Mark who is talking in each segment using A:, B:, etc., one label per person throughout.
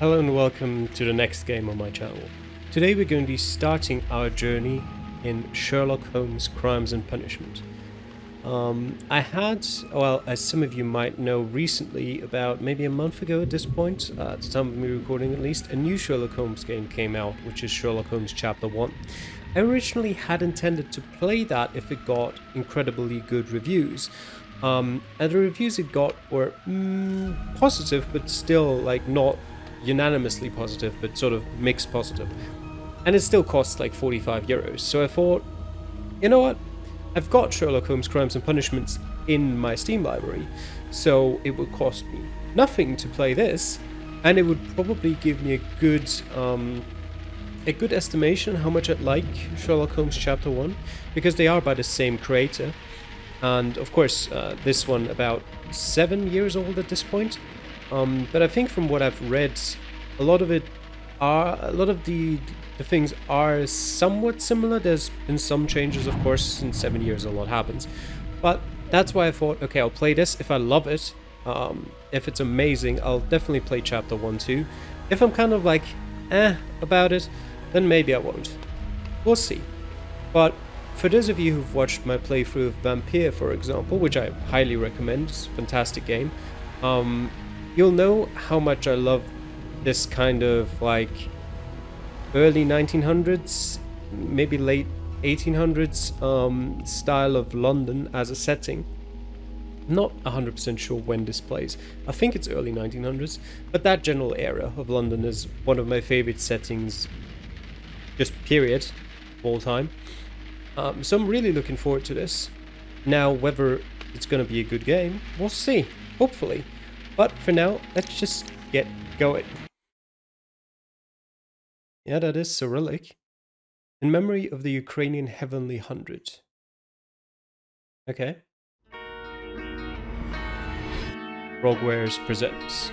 A: Hello and welcome to the next game on my channel. Today we're going to be starting our journey in Sherlock Holmes Crimes and Punishment. I had, well, as some of you might know, recently, about maybe a month ago at this point, at the time of me recording at least, a new Sherlock Holmes game came out, which is Sherlock Holmes Chapter 1. I originally had intended to play that if it got incredibly good reviews. And the reviews it got were positive, but still like not unanimously positive, but sort of mixed positive. And it still costs like 45 euros. So I thought, you know what? I've got Sherlock Holmes Crimes and Punishments in my Steam library, so it would cost me nothing to play this, and it would probably give me a good estimation how much I'd like Sherlock Holmes Chapter 1, because they are by the same creator. And of course, this one about 7 years old at this point. But I think from what I've read, a lot of the things are somewhat similar. There's been some changes, of course. In 7 years, a lot happens. But that's why I thought, okay, I'll play this. If I love it, if it's amazing, I'll definitely play Chapter 1 too. If I'm kind of like, about it, then maybe I won't. We'll see. But for those of you who've watched my playthrough of Vampire, for example, which I highly recommend, it's a fantastic game, you'll know how much I love this kind of like early 1900s, maybe late 1800s style of London as a setting. Not 100% sure when this plays. I think it's early 1900s, but that general era of London is one of my favorite settings, just period, of all time. So I'm really looking forward to this. Now, whether it's going to be a good game, we'll see, hopefully. But for now, let's just get going. Yeah, that is Cyrillic. In memory of the Ukrainian Heavenly Hundred. Okay. Frogwares presents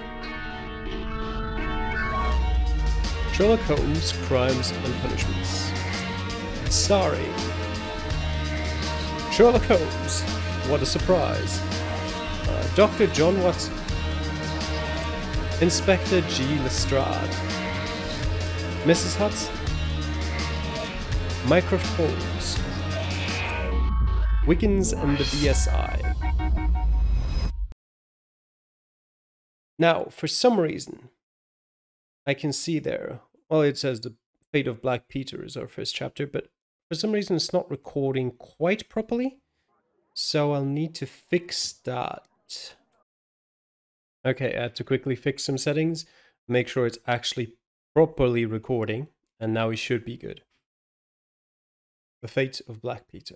A: Sherlock Holmes Crimes and Punishments. Starring Sherlock Holmes. What a surprise. Dr. John Watson. Inspector G. Lestrade, Mrs. Hudson, Mycroft Holmes, Wiggins and the BSI. Now, for some reason, I can see there, well, it says the fate of Black Peter is our first chapter, but for some reason it's not recording quite properly, so I'll need to fix that. Okay, I had to quickly fix some settings, make sure it's actually properly recording, and now we should be good. The Fate of Black Peter.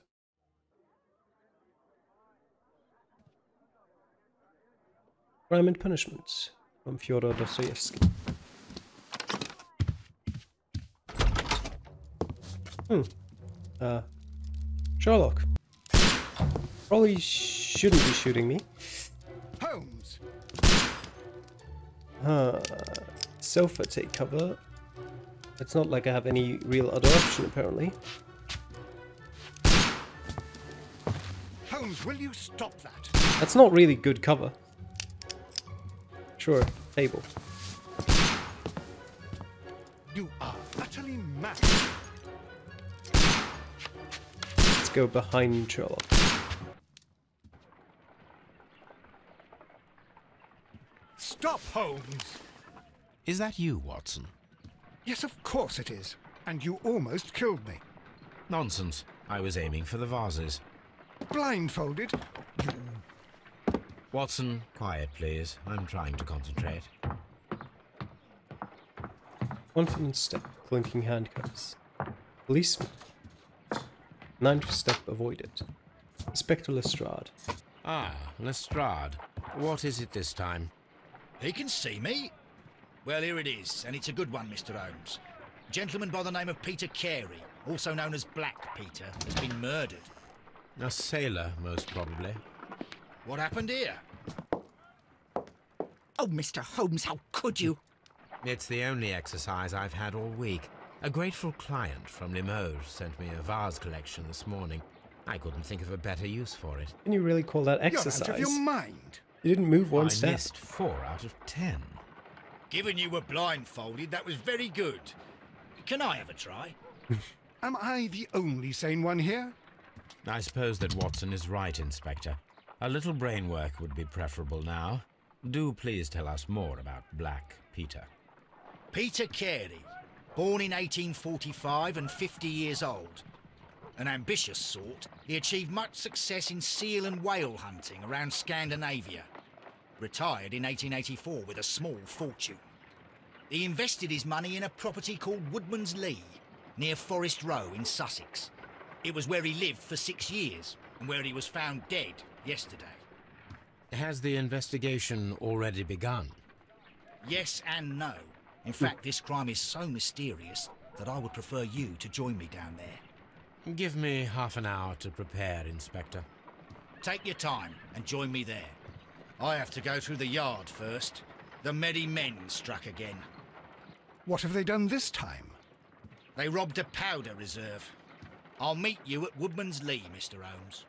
A: Crime and Punishment from Fyodor Dostoevsky. Sherlock. Probably shouldn't be shooting me.
B: Holmes!
A: Sofa take cover. It's not like I have any real other option, apparently.
B: Holmes, will you stop that?
A: That's not really good cover. Sure, table.
B: You are utterly mad.
A: Let's go behind Sherlock.
B: Stop, Holmes!
C: Is that you, Watson?
B: Yes, of course it is. And you almost killed me.
C: Nonsense. I was aiming for the vases.
B: Blindfolded?
C: Watson, quiet, please. I'm trying to concentrate.
A: Confident step, clinking handcuffs. Policeman. Ninth step avoided. Inspector Lestrade.
C: Ah, Lestrade. What is it this time?
D: He can see me. Well, here it is, and it's a good one, Mr. Holmes. A gentleman by the name of Peter Carey, also known as Black Peter, has been murdered.
C: A sailor, most probably.
D: What happened here?
E: Oh, Mr. Holmes, how could you?
C: It's the only exercise I've had all week. A grateful client from Limoges sent me a vase collection this morning. I couldn't think of a better use for it.
A: Can you really call that
B: You're
A: exercise?
B: out of your mind.
A: You didn't move one
C: I
A: step.
C: missed 4 out of 10.
D: Given you were blindfolded, that was very good. Can I have a try?
B: Am I the only sane one here?
C: I suppose that Watson is right, Inspector. A little brain work would be preferable now. Do please tell us more about Black Peter.
D: Peter Carey, born in 1845 and 50 years old. An ambitious sort, he achieved much success in seal and whale hunting around Scandinavia. Retired in 1884 with a small fortune. He invested his money in a property called Woodman's Lee, near Forest Row in Sussex. It was where he lived for 6 years, and where he was found dead yesterday.
C: Has the investigation already begun?
D: Yes and no. In fact, this crime is so mysterious that I would prefer you to join me down there.
C: Give me half an hour to prepare, Inspector.
D: Take your time and join me there. I have to go through the yard first. The merry men struck again.
B: What have they done this time?
D: They robbed a powder reserve. I'll meet you at Woodman's Lee, Mr. Holmes.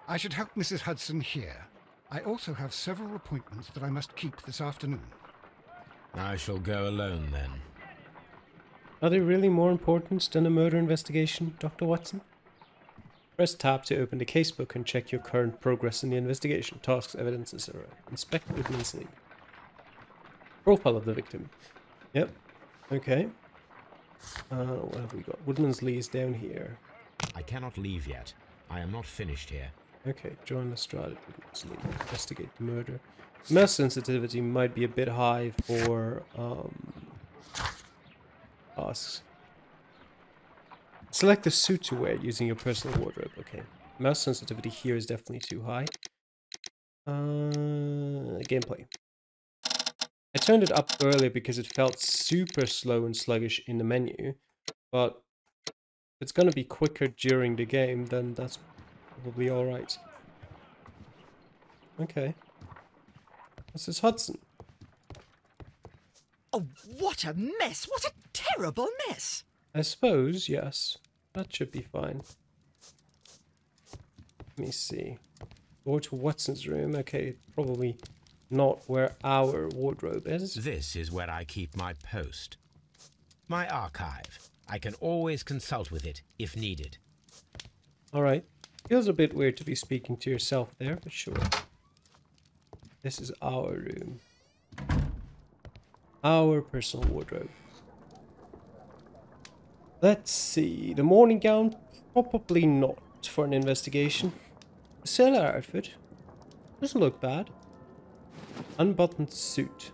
B: I should help Mrs. Hudson here. I also have several appointments that I must keep this afternoon.
C: I shall go alone, then.
A: Are they really more important than a murder investigation, Dr. Watson? Press tab to open the casebook and check your current progress in the investigation. Tasks, evidence, etc. Inspect Woodman's Lee. Profile of the victim. Yep. Okay. What have we got? Woodman's Lee is down here.
C: I cannot leave yet. I am not finished here.
A: Okay, join Lestrade at Woodman's Lee. Investigate the murder. Smell sensitivity might be a bit high for tasks. Select the suit to wear using your personal wardrobe. Okay. Mouse sensitivity here is definitely too high. Gameplay. I turned it up earlier because it felt super slow and sluggish in the menu. But if it's gonna be quicker during the game, then that's probably alright. Okay. This is Hudson.
E: Oh, what a mess! What a terrible mess!
A: I suppose, yes. That should be fine. Let me see. Go to Watson's room. Okay, probably not where our wardrobe is.
C: This is where I keep my post. My archive. I can always consult with it, if needed.
A: Alright. Feels a bit weird to be speaking to yourself there, but sure. This is our room. Our personal wardrobe. Let's see. The morning gown? Probably not for an investigation. The sailor outfit? Doesn't look bad. Unbuttoned suit.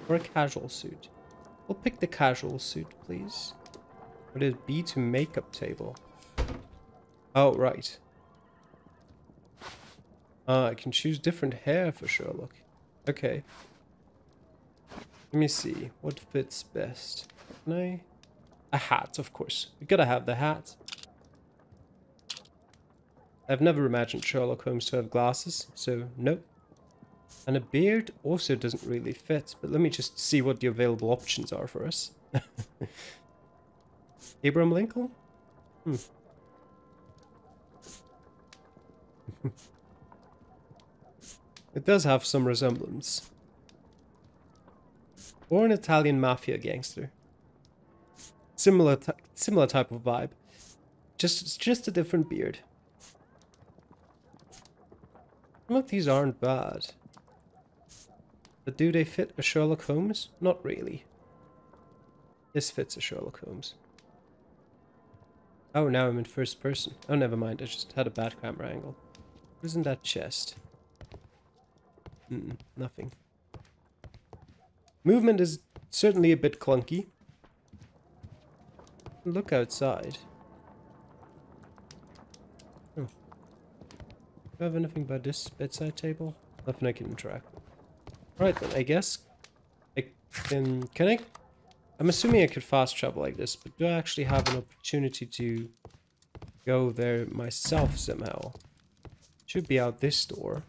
A: Or a casual suit. We'll pick the casual suit, please. What is B2 makeup table? Oh, right. I can choose different hair for Sherlock. Okay. Let me see. What fits best? Can I? A hat, of course. We gotta have the hat. I've never imagined Sherlock Holmes to have glasses, so nope. And a beard also doesn't really fit, but let me just see what the available options are for us. Abraham Lincoln? It does have some resemblance. Or an Italian mafia gangster. Similar type of vibe. Just a different beard. Some of these aren't bad. But do they fit a Sherlock Holmes? Not really. This fits a Sherlock Holmes. Oh, now I'm in first person. Oh, never mind. I just had a bad camera angle. What is in that chest? Nothing. Movement is certainly a bit clunky. Look outside. Oh. Do I have anything by this bedside table? Nothing I can interact with. Right then, I guess I can I? I'm assuming I could fast travel like this, but do I actually have an opportunity to go there myself somehow? Should be out this door.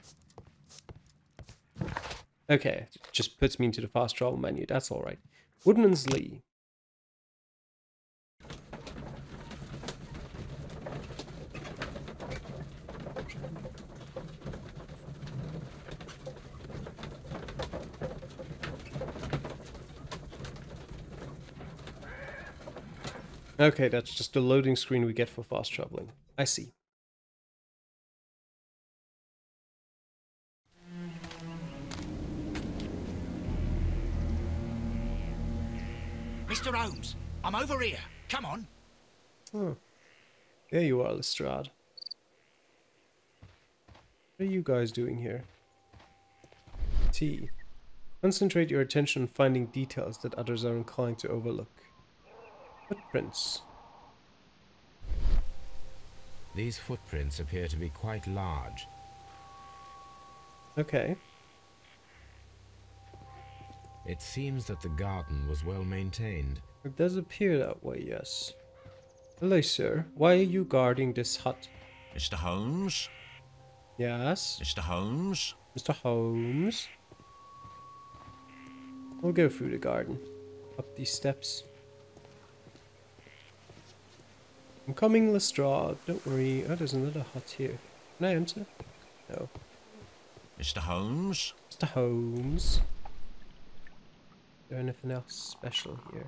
A: Okay, it just puts me into the fast travel menu. That's all right. Woodman's Lee. Okay, that's just the loading screen we get for fast traveling. I see.
D: Mr. Holmes, I'm over here. Come on.
A: Oh, there you are, Lestrade. What are you guys doing here? T. Concentrate your attention on finding details that others are inclined to overlook. Footprints.
C: These footprints appear to be quite large.
A: Okay.
C: It seems that the garden was well maintained.
A: It does appear that way, yes. Hello, sir. Why are you guarding this hut?
F: Mr. Holmes?
A: Yes?
F: Mr. Holmes?
A: Mr. Holmes? We'll go through the garden. Up these steps. I'm coming, Lestrade. Don't worry. Oh, there's another hut here. Can I enter? No.
F: Mr. Holmes?
A: Mr. Holmes? Is there anything else special here?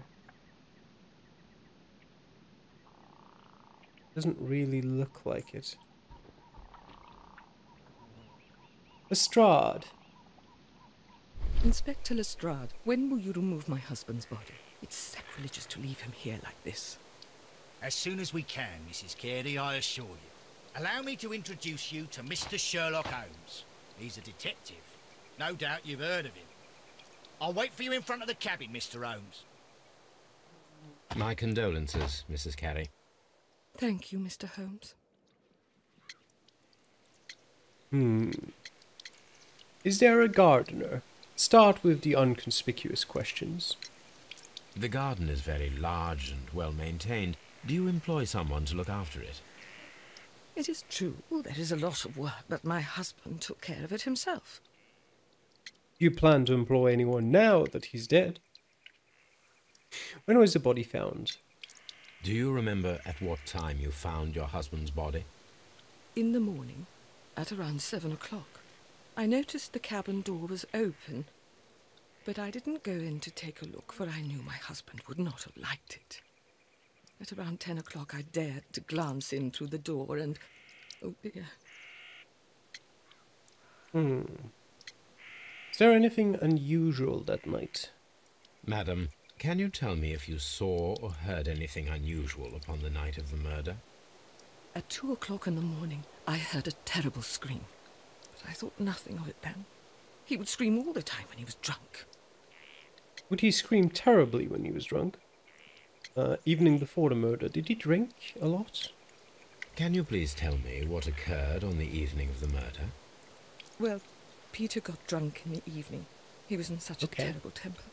A: Doesn't really look like it. Lestrade!
E: Inspector Lestrade, when will you remove my husband's body? It's sacrilegious to leave him here like this.
D: As soon as we can, Mrs. Carey, I assure you. Allow me to introduce you to Mr. Sherlock Holmes. He's a detective. No doubt you've heard of him. I'll wait for you in front of the cabin, Mr. Holmes.
C: My condolences, Mrs. Carey.
E: Thank you, Mr. Holmes.
A: Is there a gardener? Start with the unconspicuous questions.
C: The garden is very large and well maintained. Do you employ someone to look after it?
E: It is true, there is a lot of work, but my husband took care of it himself.
A: Do you plan to employ anyone now that he's dead? When was the body found?
C: Do you remember at what time you found your husband's body?
E: In the morning, at around 7 o'clock. I noticed the cabin door was open, but I didn't go in to take a look, for I knew my husband would not have liked it. At around 10 o'clock, I dared to glance in through the door and... oh dear.
A: Is there anything unusual that night?
C: Madam, can you tell me if you saw or heard anything unusual upon the night of the murder?
E: At 2 o'clock in the morning, I heard a terrible scream, but I thought nothing of it then. He would scream all the time when he was drunk.
A: Would he scream terribly when he was drunk? Evening before the murder, did he drink a lot?
C: Can you please tell me what occurred on the evening of the murder?
E: Well, Peter got drunk in the evening. He was in such a terrible temper.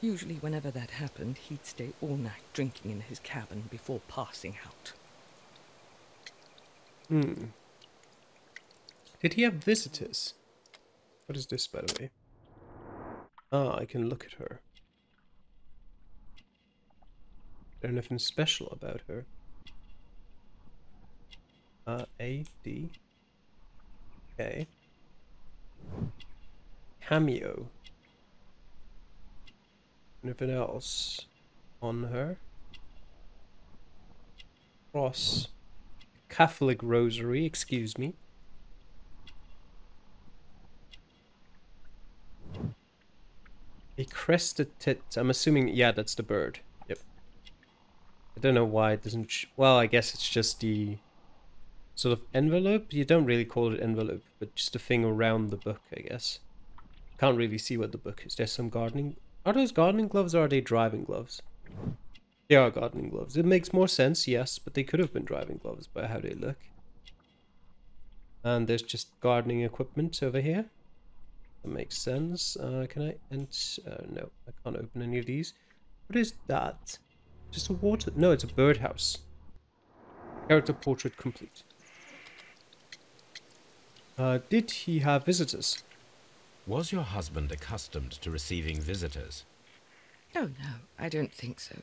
E: Usually whenever that happened, he'd stay all night drinking in his cabin before passing out.
A: Did he have visitors? What is this, by the way? Ah, I can look at her. Is there anything special about her? A, D. Okay. Cameo. Anything else on her? Cross. Catholic rosary, excuse me. A crested tit. I'm assuming, yeah, that's the bird. Yep. I don't know why it doesn't... well, I guess it's just the sort of envelope. You don't really call it envelope, but just the thing around the book, I guess. Can't really see what the book is. There's some gardening... are those gardening gloves or are they driving gloves? They are gardening gloves. It makes more sense, yes, but they could have been driving gloves by how they look. And there's just gardening equipment over here. That makes sense. Can I enter? No, I can't open any of these. What is that? Just a water... no, it's a birdhouse. Character portrait complete. Did he have visitors?
C: Was your husband accustomed to receiving visitors?
E: Oh, no, I don't think so.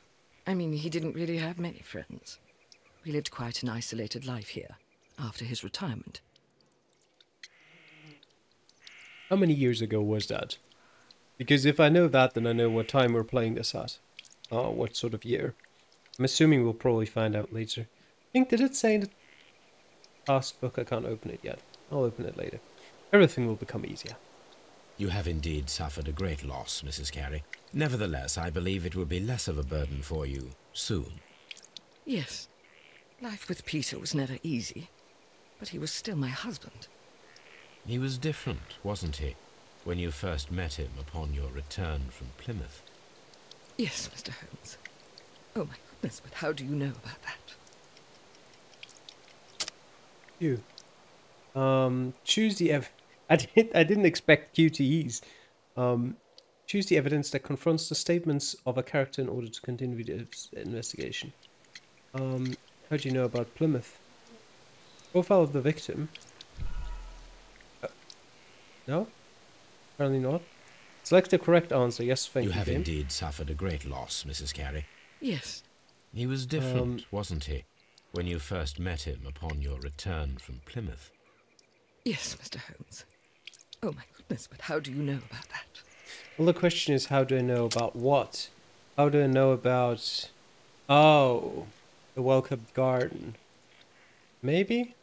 E: I mean, he didn't really have many friends. We lived quite an isolated life here, after his retirement.
A: How many years ago was that? Because if I know that, then I know what time we're playing this at. What sort of year. I'm assuming we'll probably find out later. I think, did it say in the task book? I can't open it yet. I'll open it later. Everything will become easier.
C: You have indeed suffered a great loss, Mrs. Carey. Nevertheless, I believe it will be less of a burden for you soon.
E: Yes. Life with Peter was never easy, but he was still my husband.
C: He was different, wasn't he, when you first met him upon your return from Plymouth?
E: Yes, Mr. Holmes. Oh my goodness, but how do you know about that?
A: You. Choose the I didn't expect QTEs. Choose the evidence that confronts the statements of a character in order to continue the investigation. How do you know about Plymouth? Profile of the victim. No? Apparently not. Select the correct answer. Yes, thank you.
C: You have
A: game.
C: indeed suffered a great loss, Mrs. Carey.
E: Yes.
C: He was different, wasn't he, when you first met him upon your return from Plymouth?
E: Yes, Mr. Holmes. Oh my goodness, but how do you know about that?
A: Well, the question is, how do I know about what? How do I know about... Oh, the well-kept garden. Maybe?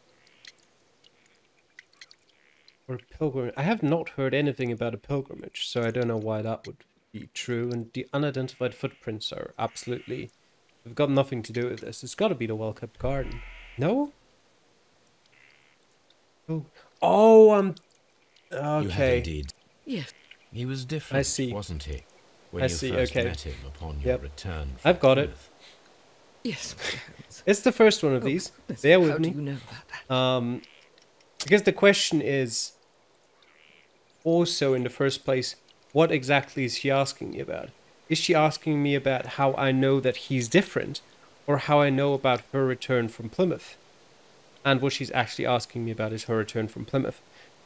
A: Or a pilgrimage. I have not heard anything about a pilgrimage, so I don't know why that would be true. And the unidentified footprints are absolutely... They've got nothing to do with this. It's got to be the well-kept garden. No? Oh, I'm... Okay.
C: You have indeed.
E: Yes.
C: He was different,
A: I see.
C: wasn't he, when
A: I
C: you
A: see,
C: first
A: okay.
C: met him upon your
A: Yep.
C: return from
A: I've got it.
C: Plymouth?
E: Yes, Mr. Holmes.
A: It's the first one of
E: Oh my
A: these.
E: goodness,
A: Bear
E: but
A: with
E: how
A: me.
E: do you know about that?
A: Because the question is also in the first place, what exactly is she asking me about? Is she asking me about how I know that he's different, or how I know about her return from Plymouth? And what she's actually asking me about is her return from Plymouth.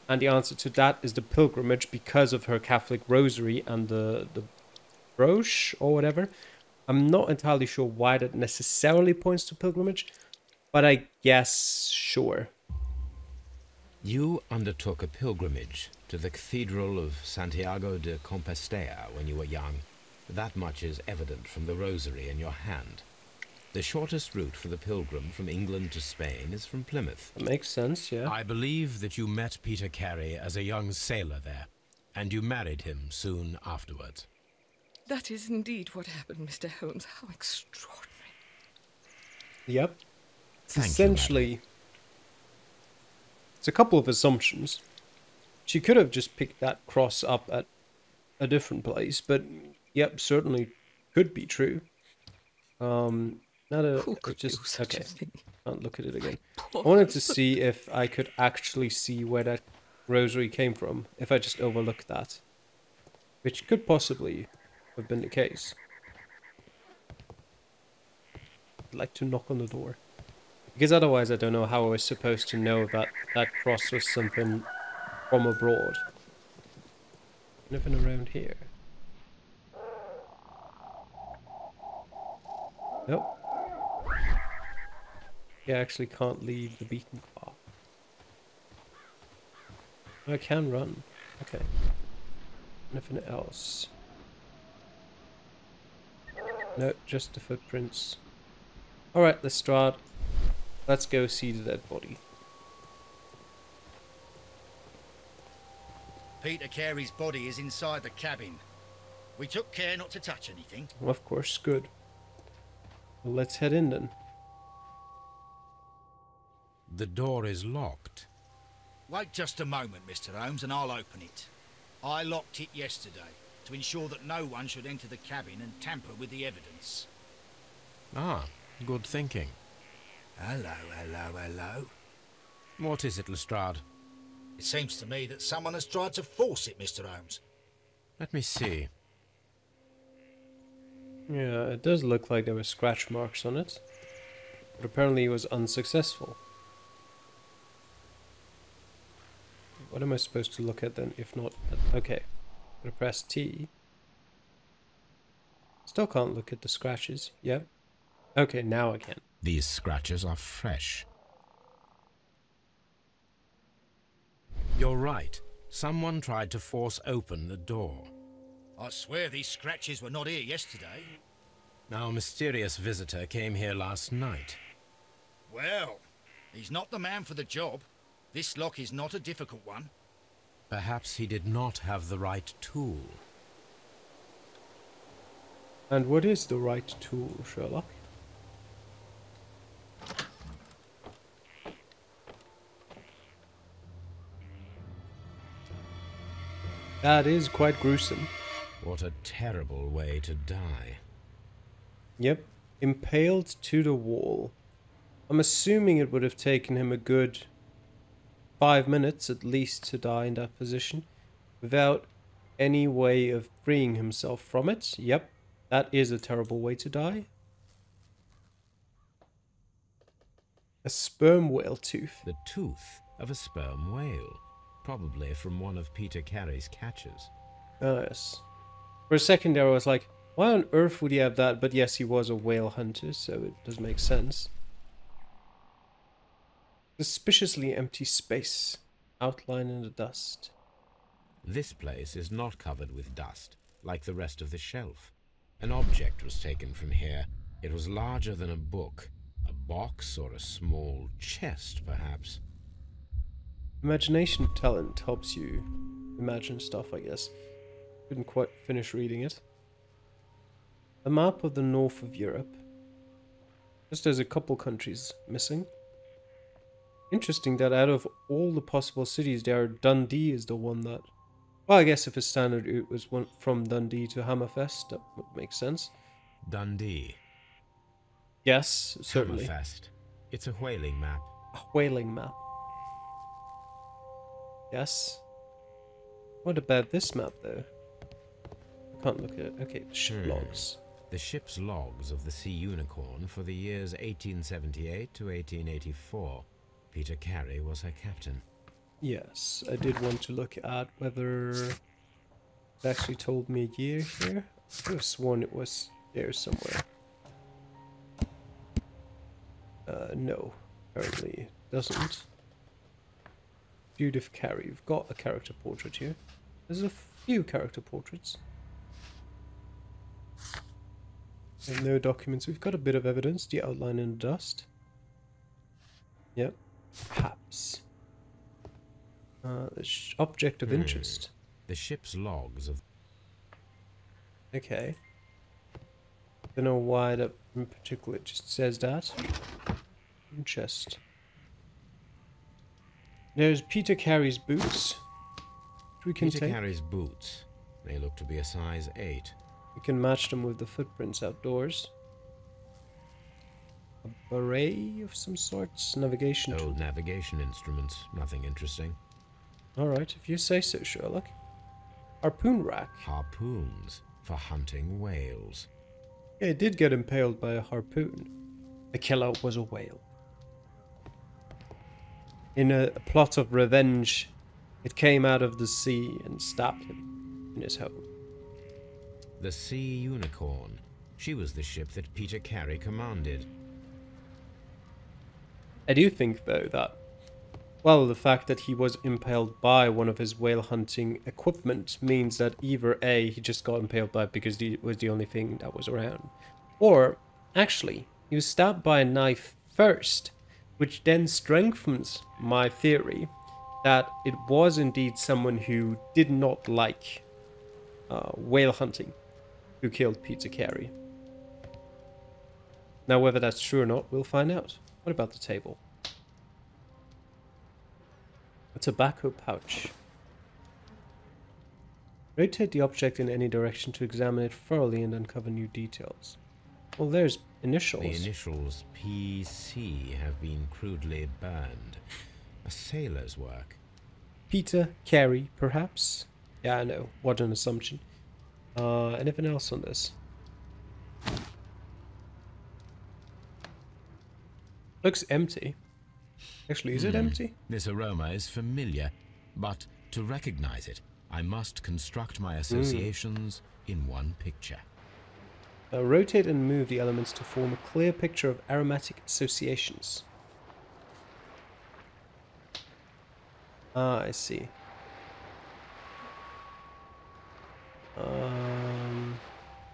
A: And the answer to that is the pilgrimage because of her Catholic rosary and the brooch or whatever. I'm not entirely sure why that necessarily points to pilgrimage, but I guess sure.
C: You undertook a pilgrimage to the Cathedral of Santiago de Compostela when you were young. That much is evident from the rosary in your hand. The shortest route for the pilgrim from England to Spain is from Plymouth.
A: That makes sense, yeah.
C: I believe that you met Peter Carey as a young sailor there, and you married him soon afterwards.
E: That is indeed what happened, Mr. Holmes. How extraordinary.
A: Yep.
C: Thank you,
A: Essentially, it's a couple of assumptions. She could have just picked that cross up at a different place, but yep, certainly could be true.
E: Who could do such a
A: okay.
E: thing?
A: Can't look at it again.
E: Poor
A: I wanted to
E: husband.
A: see if I could actually see where that rosary came from, if I just overlooked that. Which could possibly have been the case. I'd like to knock on the door. Because otherwise I don't know how I was supposed to know that that cross was something from abroad. Nothing around here. Nope. Yeah, I actually can't leave the beaten path. I can run. Okay. Nothing else. No, just the footprints. Alright, Lestrade. Let's go see the dead body.
D: Peter Carey's body is inside the cabin. We took care not to touch anything.
A: Well, of course, good. Well, let's head in then.
C: The door is locked.
D: Wait just a moment, Mr. Holmes, and I'll open it. I locked it yesterday to ensure that no one should enter the cabin and tamper with the evidence.
C: Ah, good thinking.
D: Hello, hello, hello.
C: What is it, Lestrade?
D: It seems to me that someone has tried to force it, Mr. Holmes.
C: Let me see.
A: Yeah, it does look like there were scratch marks on it. But apparently it was unsuccessful. What am I supposed to look at then, if not... Okay. I'm gonna press T. Still can't look at the scratches. Yeah. Okay, now I can.
C: These scratches are fresh. You're right. Someone tried to force open the door.
D: I swear these scratches were not here yesterday.
C: Our mysterious visitor came here last night.
D: Well, he's not the man for the job. This lock is not a difficult one.
C: Perhaps he did not have the right tool.
A: And what is the right tool, Sherlock? That is quite gruesome.
C: What a terrible way to die.
A: Yep, impaled to the wall. I'm assuming it would have taken him a good 5 minutes at least to die in that position, without any way of freeing himself from it. Yep, that is a terrible way to die. A sperm whale tooth.
C: The tooth of a sperm whale, probably from one of Peter Carey's catches.
A: Yes. For a second there I was like, why on earth would he have that? But yes, he was a whale hunter, so it does make sense. Suspiciously empty space. Outline in the dust.
C: This place is not covered with dust, like the rest of the shelf. An object was taken from here. It was larger than a book. A box or a small chest, perhaps.
A: Imagination talent helps you imagine stuff, I guess. Couldn't quite finish reading it. A map of the north of Europe. Just there's a couple countries missing. Interesting that out of all the possible cities there, Dundee is the one that... Well, I guess if it's standard it was one from Dundee to Hammerfest, that would make sense.
C: Dundee.
A: Yes, certainly.
C: Hammerfest. It's a whaling map.
A: A whaling map. Yes. What about this map, though? I can't look at it. Okay, the ship logs.
C: The ship's logs of the Sea Unicorn for the years 1878 to 1884. Peter Carey was her captain.
A: Yes, I did want to look at whether it actually told me a year here. I could have sworn it was there somewhere. No, apparently it doesn't. Judith Carey, you've got a character portrait here. There's a few character portraits. And no documents. We've got a bit of evidence. The outline in the dust. Yep. Perhaps. The object of interest.
C: The ship's logs of...
A: Okay. Don't know why that in particular it just says that. Chest. There's Peter Carey's boots. Which we can
C: Peter
A: take.
C: Carey's boots. They look to be a size 8.
A: We can match them with the footprints outdoors. A beret of some sorts. Navigation tool.
C: Old navigation instruments. Nothing interesting.
A: Alright, if you say so, Sherlock. Harpoon rack.
C: Harpoons for hunting whales.
A: Yeah, it did get impaled by a harpoon. The killer was a whale. In a plot of revenge, it came out of the sea and stabbed him in his home.
C: The Sea Unicorn. She was the ship that Peter Carey commanded.
A: I do think, though, that, well, the fact that he was impaled by one of his whale hunting equipment means that either A, he just got impaled by it because it was the only thing that was around, or, actually, he was stabbed by a knife first, which then strengthens my theory that it was indeed someone who did not like whale hunting who killed Peter Carey. Now, whether that's true or not, we'll find out. What about the table? A tobacco pouch. Rotate the object in any direction to examine it thoroughly and uncover new details. Well, there's initials.
C: The initials PC have been crudely burned. A sailor's work.
A: Peter Carey, perhaps? Yeah, I know. What an assumption. Anything else on this? Looks empty. Actually, is it empty?
C: This aroma is familiar, but to recognize it, I must construct my associations in one picture.
A: Rotate and move the elements to form a clear picture of aromatic associations. Ah, I see.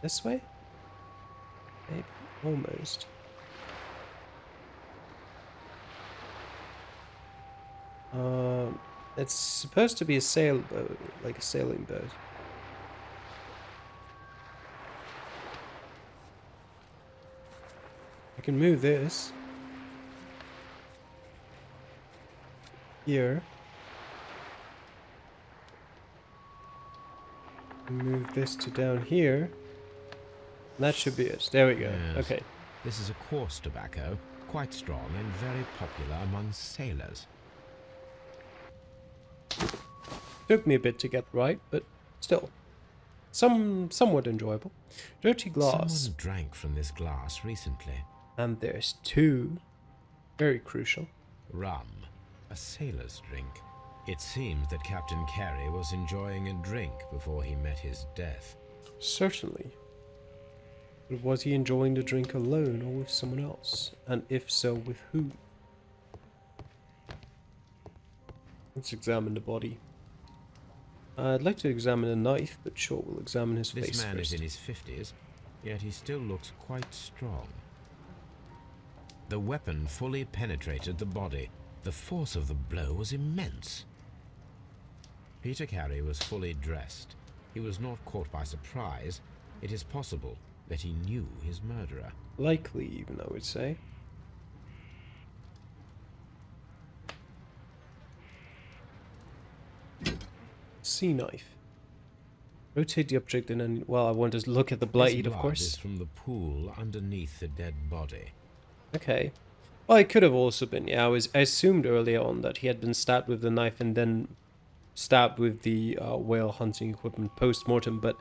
A: This way? Maybe. Almost. It's supposed to be a sailboat, like a sailing boat. I can move this here. Move this to down here. That should be it. There we go.
C: Yes.
A: Okay.
C: This is a coarse tobacco, quite strong and very popular among sailors.
A: Took me a bit to get right, but still. Somewhat enjoyable. Dirty glass.
C: Someone drank from this glass recently.
A: And there's two. Very crucial.
C: Rum, a sailor's drink. It seems that Captain Carey was enjoying a drink before he met his death.
A: Certainly. But was he enjoying the drink alone or with someone else? And if so, with who? Let's examine the body. I'd like to examine a knife, but sure, we'll examine his face
C: This man
A: first.
C: is in his 50s, yet he still looks quite strong. The weapon fully penetrated the body. The force of the blow was immense. Peter Carey was fully dressed. He was not caught by surprise. It is possible that he knew his murderer.
A: Likely, even, I would say. Sea knife. Rotate the object and then, well, I want to look at the blade,
C: This
A: of
C: blood
A: course.
C: is from the pool underneath the dead body.
A: Okay. Well, it could have also been, yeah, I assumed earlier on that he had been stabbed with the knife and then stabbed with the whale hunting equipment post-mortem, but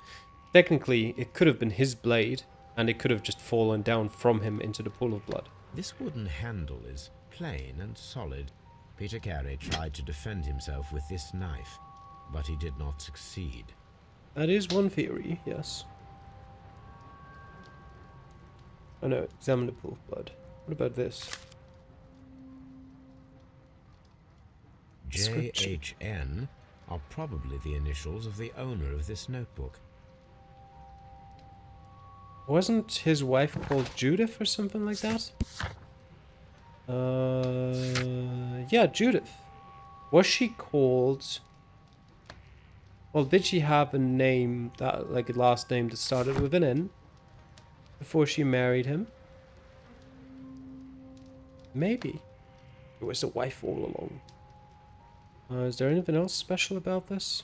A: technically it could have been his blade, and it could have just fallen down from him into the pool of blood.
C: This wooden handle is plain and solid. Peter Carey tried to defend himself with this knife, but he did not succeed.
A: That is one theory, yes. Oh no, examine the pool of blood. What about this?
C: JHN are probably the initials of the owner of this notebook.
A: Wasn't his wife called Judith or something like that? Yeah, Judith. Was she called... Well, did she have a name, that like a last name that started with an N? Before she married him? Maybe. It was the wife all along. Is there anything else special about this?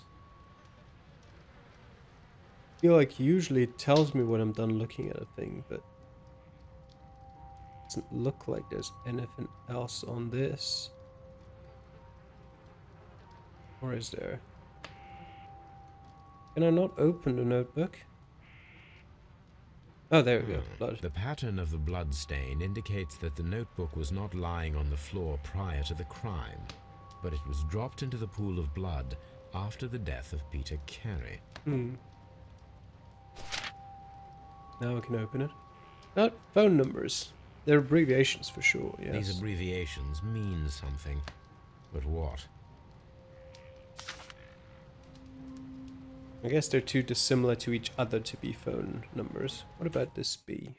A: I feel like usually it tells me when I'm done looking at a thing, but it doesn't look like there's anything else on this. Or is there? Can I not open the notebook? Oh, there we go. Blood.
C: The pattern of the blood stain indicates that the notebook was not lying on the floor prior to the crime, but it was dropped into the pool of blood after the death of Peter Carey.
A: Now I can open it. Phone numbers. They're abbreviations for sure, yes.
C: These abbreviations mean something, but what?
A: I guess they're too dissimilar to each other to be phone numbers. What about this B?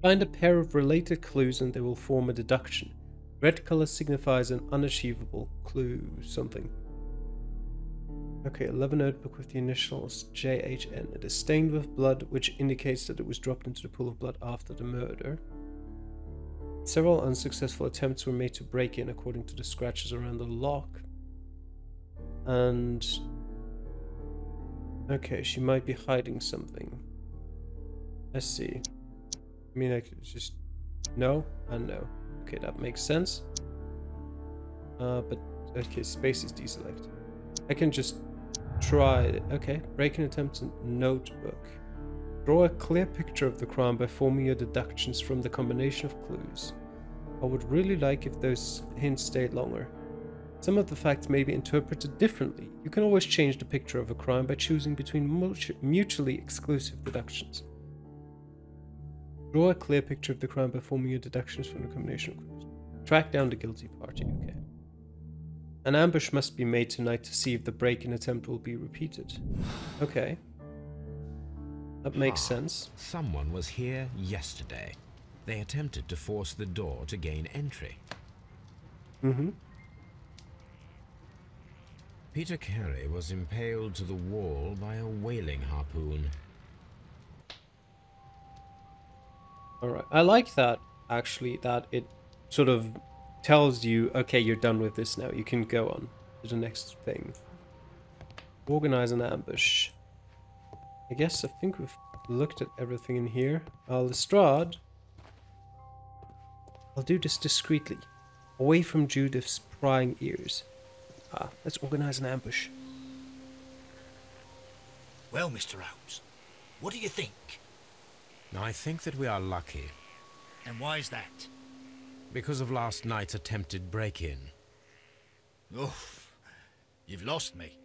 A: Find a pair of related clues and they will form a deduction. Red color signifies an unachievable clue, something. Okay, 11 notebook with the initials JHN. It is stained with blood, which indicates that it was dropped into the pool of blood after the murder. Several unsuccessful attempts were made to break in according to the scratches around the lock. And... okay, she might be hiding something. Let's see. I mean, I could just... no and no. Okay, that makes sense. But... okay, space is deselected. I can just try it. Okay, break-in attempt notebook. Draw a clear picture of the crime by forming your deductions from the combination of clues. I would really like if those hints stayed longer. Some of the facts may be interpreted differently. You can always change the picture of a crime by choosing between mutually exclusive deductions. Draw a clear picture of the crime by forming your deductions from the combination of clues. Track down the guilty party, okay. An ambush must be made tonight to see if the break-in attempt will be repeated. Okay. That makes sense.
C: Someone was here yesterday. They attempted to force the door to gain entry.
A: Mm-hmm.
C: Peter Carey was impaled to the wall by a whaling harpoon.
A: Alright, I like that, actually, that it sort of tells you, okay, you're done with this now, you can go on to the next thing. Organize an ambush. I guess I think we've looked at everything in here. Lestrade. I'll do this discreetly, away from Judith's prying ears. Let's organize an ambush.
D: Well, Mr. Holmes, what do you think?
C: I think that we are lucky.
D: And why is that?
C: Because of last night's attempted break-in.
D: Oh, you've lost me.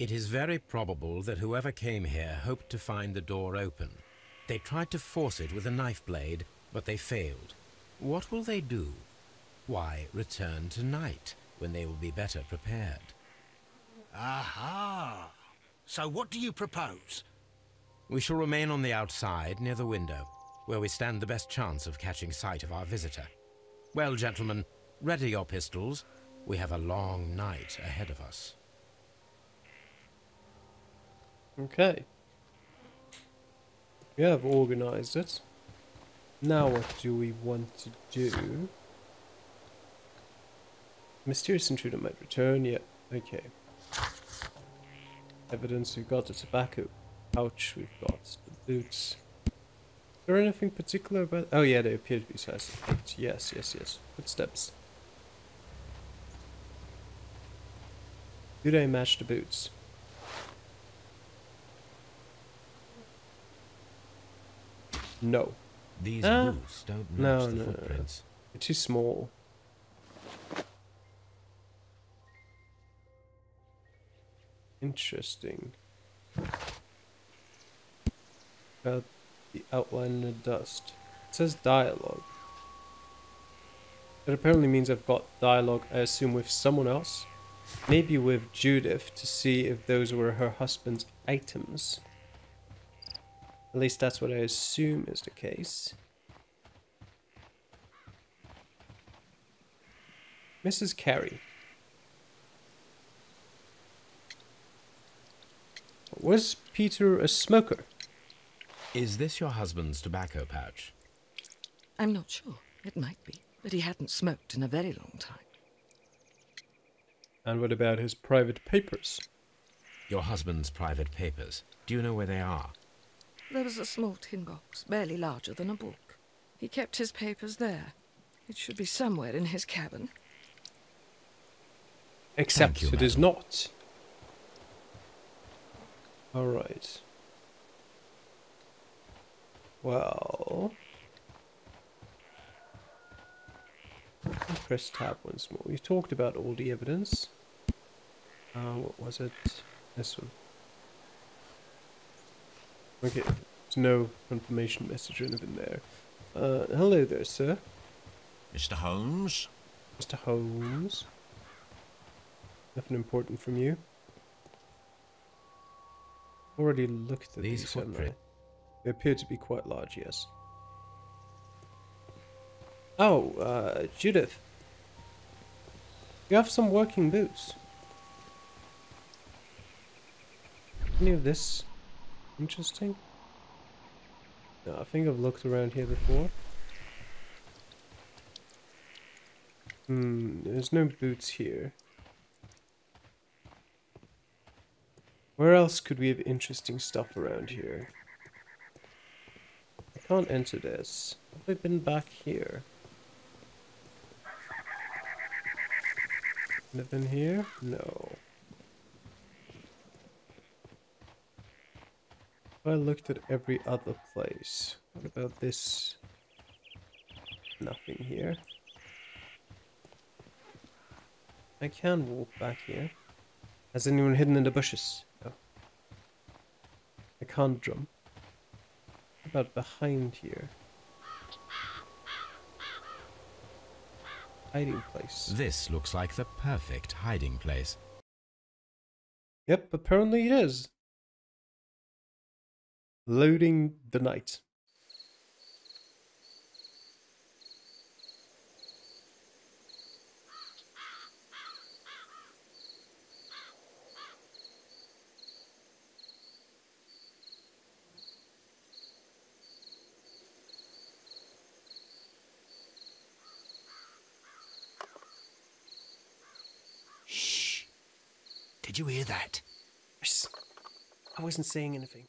C: It is very probable that whoever came here hoped to find the door open. They tried to force it with a knife blade, but they failed. What will they do? Why, return tonight, when they will be better prepared.
D: Aha! So what do you propose?
C: We shall remain on the outside, near the window, where we stand the best chance of catching sight of our visitor. Well, gentlemen, ready your pistols. We have a long night ahead of us.
A: Okay. We have organized it. Now what do we want to do? Mysterious intruder might return. Yeah, okay. Evidence, we've got the tobacco pouch, we've got the boots. Is there anything particular about... Oh yeah, they appear to be size 8. Yes, yes, yes. Footsteps. Do they match the boots? No.
C: These boots don't match the footprints.
A: They're too small. Interesting. About the outline in the dust. It says dialogue. That apparently means I've got dialogue, I assume, with someone else. Maybe with Judith, to see if those were her husband's items. At least that's what I assume is the case. Mrs. Carey. Was Peter a smoker?
C: Is this your husband's tobacco pouch?
E: I'm not sure. It might be. But he hadn't smoked in a very long time.
A: And what about his private papers?
C: Your husband's private papers. Do you know where they are?
E: There was a small tin box, barely larger than a book. He kept his papers there. It should be somewhere in his cabin.
A: Except
C: you,
A: it is not. Alright. Well... press tab once more. We've talked about all the evidence. What was it? This one. Okay, there's no confirmation message or anything there. Hello there, sir.
F: Mr. Holmes?
A: Mr. Holmes. Nothing important from you. Already looked at these footprints. They appear to be quite large, yes. Oh, Judith. You have some working boots. Any of this interesting? No, I think I've looked around here before. There's no boots here. Where else could we have interesting stuff around here? I can't enter this. Have I been back here? Have I been here? No. I looked at every other place. What about this? Nothing here. I can walk back here. Has anyone hidden in the bushes? No. I can't jump. What about behind here? Hiding place.
C: This looks like the perfect hiding place.
A: Yep, apparently it is. Loading the night.
D: Shh. Did you hear that?
A: I wasn't saying anything.